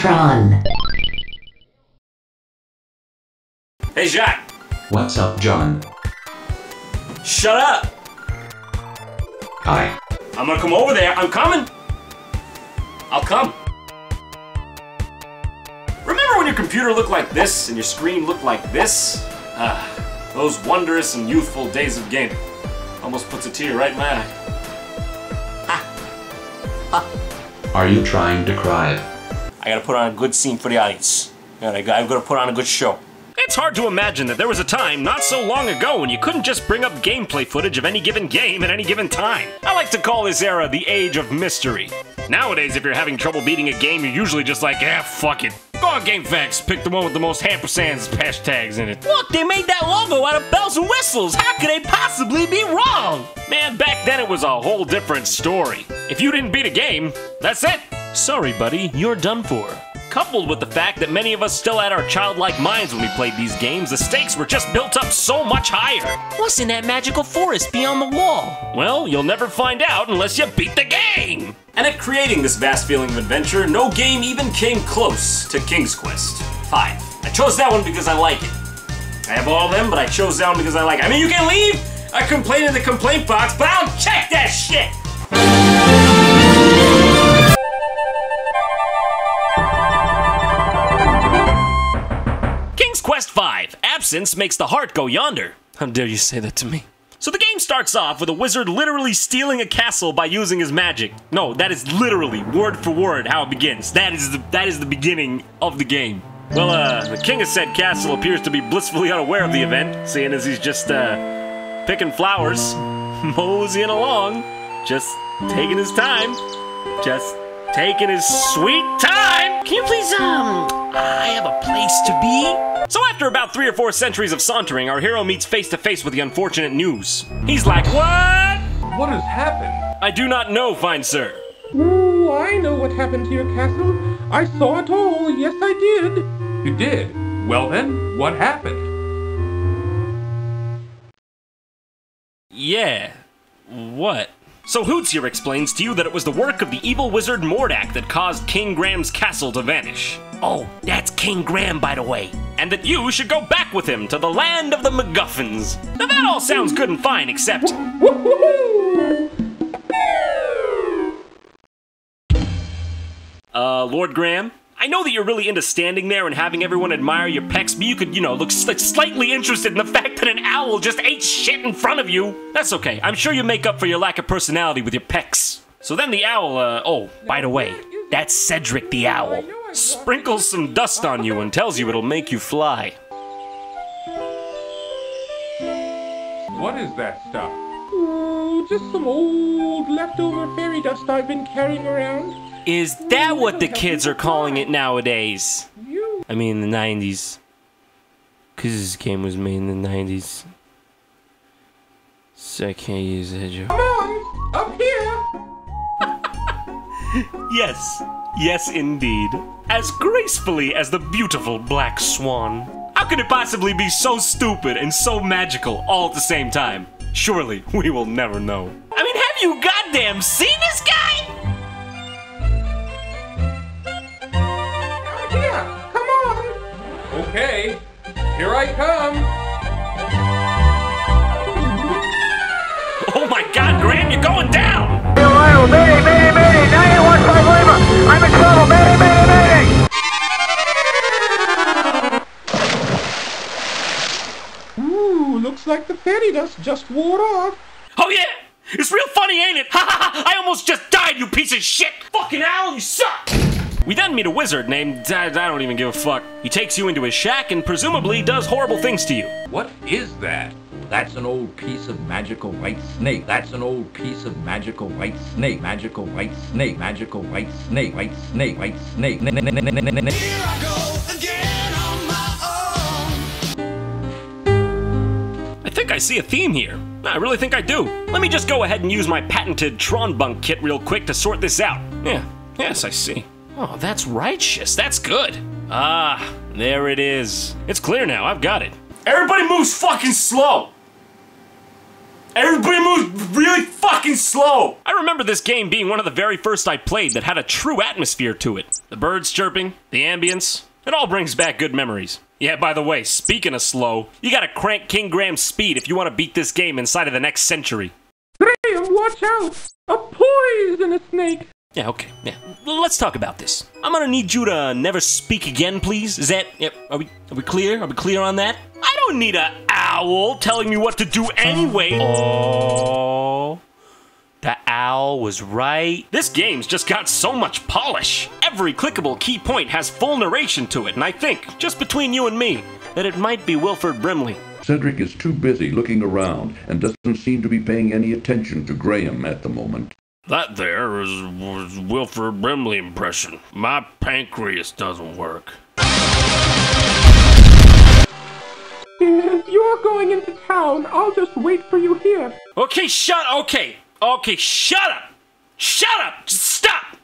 JonTron. Hey, Jack. What's up, John? Shut up. Hi. I'm gonna come over there. I'm coming. I'll come. Remember when your computer looked like this and your screen looked like this? Those wondrous and youthful days of gaming. Almost puts a tear right in my eye. Are you trying to cry? I gotta put on a good scene for the audience. I've gotta put on a good show. It's hard to imagine that there was a time not so long ago when you couldn't just bring up gameplay footage of any given game at any given time. I like to call this era the age of mystery. Nowadays, if you're having trouble beating a game, you're usually just like, fuck it. Go on GameFAQs, pick the one with the most ampersands hashtags in it. Look, they made that logo out of bells and whistles. How could they possibly be wrong? Man, back then it was a whole different story. If you didn't beat a game, that's it. Sorry, buddy, you're done for. Coupled with the fact that many of us still had our childlike minds when we played these games, the stakes were just built up so much higher. What's in that magical forest beyond the wall? Well, you'll never find out unless you beat the game! And at creating this vast feeling of adventure, no game even came close to King's Quest V. I chose that one because I like it. I have all of them, but I chose that one because I like it. I mean, you can leave a complaint in the complaint box, but I'll check that shit! Quest V. Absence makes the heart go yonder. How dare you say that to me? So the game starts off with a wizard literally stealing a castle by using his magic. No, that is literally, word for word, how it begins. That is the beginning of the game. Well, the king of said castle appears to be blissfully unaware of the event, seeing as he's just, picking flowers, moseying along, just taking his time, just taking his sweet time. Can you please, I have a place to be? So after about 3 or 4 centuries of sauntering, our hero meets face to face with the unfortunate news. He's like, what? What has happened? I do not know, fine sir. Oh, I know what happened to your castle. I saw it all. Yes, I did. You did? Well then, what happened? Yeah. What? So Hoots here explains to you that it was the work of the evil wizard Mordak that caused King Graham's castle to vanish. Oh, that's King Graham, by the way. And that you should go back with him to the land of the MacGuffins. Now that all sounds good and fine, except... Lord Graham? I know that you're really into standing there and having everyone admire your pecs, but you could, look slightly interested in the fact that an owl just ate shit in front of you. That's okay. I'm sure you make up for your lack of personality with your pecs. So then the owl, oh, by the way, that's Cedric the owl. Sprinkles some dust on you and tells you it'll make you fly. What is that stuff? Oh, just some old leftover fairy dust I've been carrying around. Is that what the kids are calling it nowadays? I mean, the 90s. Because this game was made in the 90s. So I can't use that joke. Come on! Up here! Yes. Yes, indeed. As gracefully as the beautiful black swan. How could it possibly be so stupid and so magical all at the same time? Surely, we will never know. I mean, have you goddamn seen this guy? Okay, here I come. Oh my God, Graham, you're going down! Ohio, mayday, mayday, mayday! 981 Lima! I'm in trouble! Mayday, mayday, mayday! Ooh, looks like the fairy dust just wore off. Oh yeah! It's real funny, ain't it? Ha ha ha! I almost just died, you piece of shit! Fucking owl, you suck! We then meet a wizard named... I don't even give a fuck. He takes you into his shack and presumably does horrible things to you. What is that? That's an old piece of magical white snake. That's an old piece of magical white snake. Magical white snake. Magical white snake. White snake. White snake. Here I go again on my own. I think I see a theme here. I really think I do. Let me just go ahead and use my patented Tron Bunk kit real quick to sort this out. Yeah. Yes, I see. Oh, that's righteous. That's good. Ah, there it is. It's clear now. I've got it. Everybody moves fucking slow. Everybody moves really fucking slow! I remember this game being one of the very first I played that had a true atmosphere to it. The birds chirping, the ambience, it all brings back good memories. Yeah, by the way, speaking of slow, you gotta crank King Graham's speed if you want to beat this game inside of the next century. Graham, watch out! A poisonous snake! Yeah, okay, yeah. Let's talk about this. I'm gonna need you to never speak again, please. Is that, yep, are we clear? Are we clear on that? I don't need a owl telling me what to do anyway. Oh, the owl was right. This game's just got so much polish. Every clickable key point has full narration to it, and I think, just between you and me, that it might be Wilford Brimley. Cedric is too busy looking around and doesn't seem to be paying any attention to Graham at the moment. That there was Wilford Brimley impression. My pancreas doesn't work. If you're going into town, I'll just wait for you here. Okay, shut up! Shut up! Just stop!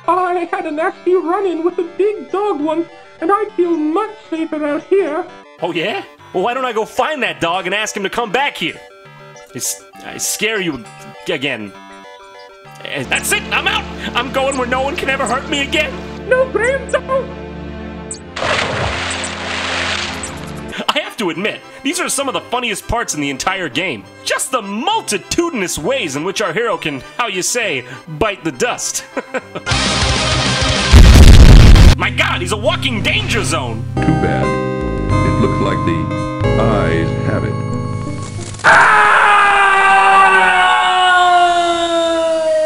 I had a nasty run-in with a big dog once, and I feel much safer out here. Oh yeah? Well, why don't I go find that dog and ask him to come back here? I scare you again. That's it! I'm out! I'm going where no one can ever hurt me again! No, Graham, don't! I have to admit, these are some of the funniest parts in the entire game. Just the multitudinous ways in which our hero can, how you say, bite the dust. My god, he's a walking danger zone! Too bad. It looks like the eyes have it.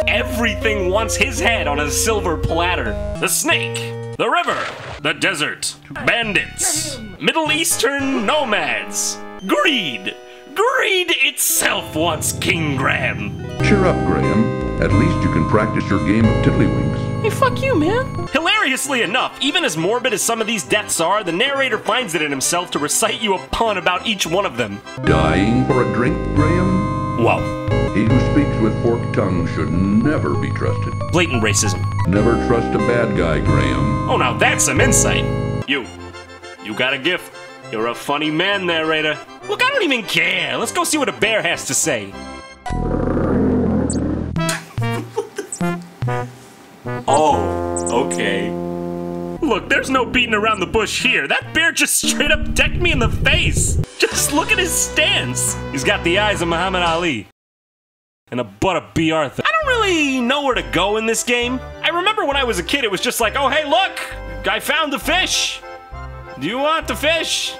Everything wants his head on a silver platter. The snake, the river, the desert, bandits, Middle Eastern nomads, greed. Greed itself wants King Graham. Cheer up, Graham. At least you can practice your game of tiddlywinks. Hey, fuck you, man. Hilariously enough, even as morbid as some of these deaths are, the narrator finds it in himself to recite you a pun about each one of them. Dying for a drink, Graham? Whoa. He who speaks with forked tongue should never be trusted. Blatant racism. Never trust a bad guy, Graham. Oh, now that's some insight. You got a gift. You're a funny man, narrator. Look, I don't even care. Let's go see what a bear has to say. Oh, okay. Look, there's no beating around the bush here. That bear just straight up decked me in the face. Just look at his stance. He's got the eyes of Muhammad Ali. And a butt of B. Arthur. I don't really know where to go in this game. I remember when I was a kid, it was just like, oh, hey, look, I found the fish. Do you want the fish?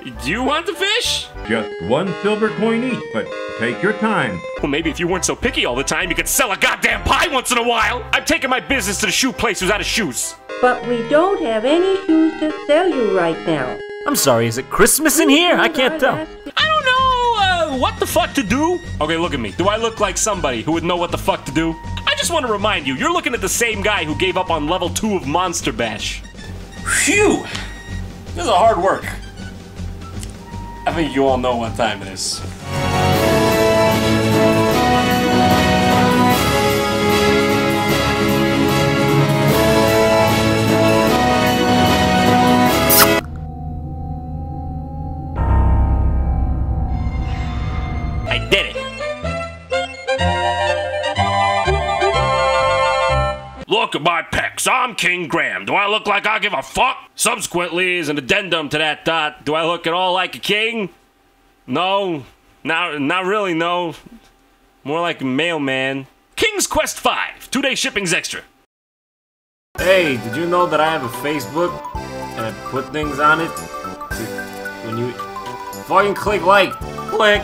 Do you want the fish? Just one silver coin each, but take your time. Well, maybe if you weren't so picky all the time, you could sell a goddamn pie once in a while. I'm taking my business to the shoe place who's out of shoes. But we don't have any shoes to sell you right now. I'm sorry, is it Christmas in here? I can't tell. I don't know what the fuck to do. Okay, look at me. Do I look like somebody who would know what the fuck to do? I just want to remind you, you're looking at the same guy who gave up on level 2 of Monster Bash. Phew! This is a hard work. I think you all know what time it is. I did it! Look at my pecs, I'm King Graham. Do I look like I give a fuck? Subsequently, as an addendum to that thought, do I look at all like a king? No, not really, no. More like a mailman. King's Quest 5, 2-day shipping's extra. Hey, did you know that I have a Facebook? And I put things on it? When you fucking click like, click.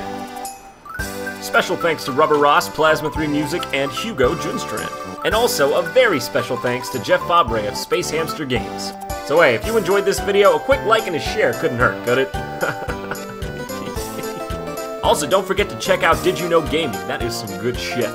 Special thanks to Rubber Ross, Plasma 3 Music, and Hugo Junstrand. And also a very special thanks to Jeff Fabre of Space Hamster Games. So hey, if you enjoyed this video, a quick like and a share couldn't hurt, could it? Also, don't forget to check out Did You Know Gaming, that is some good shit.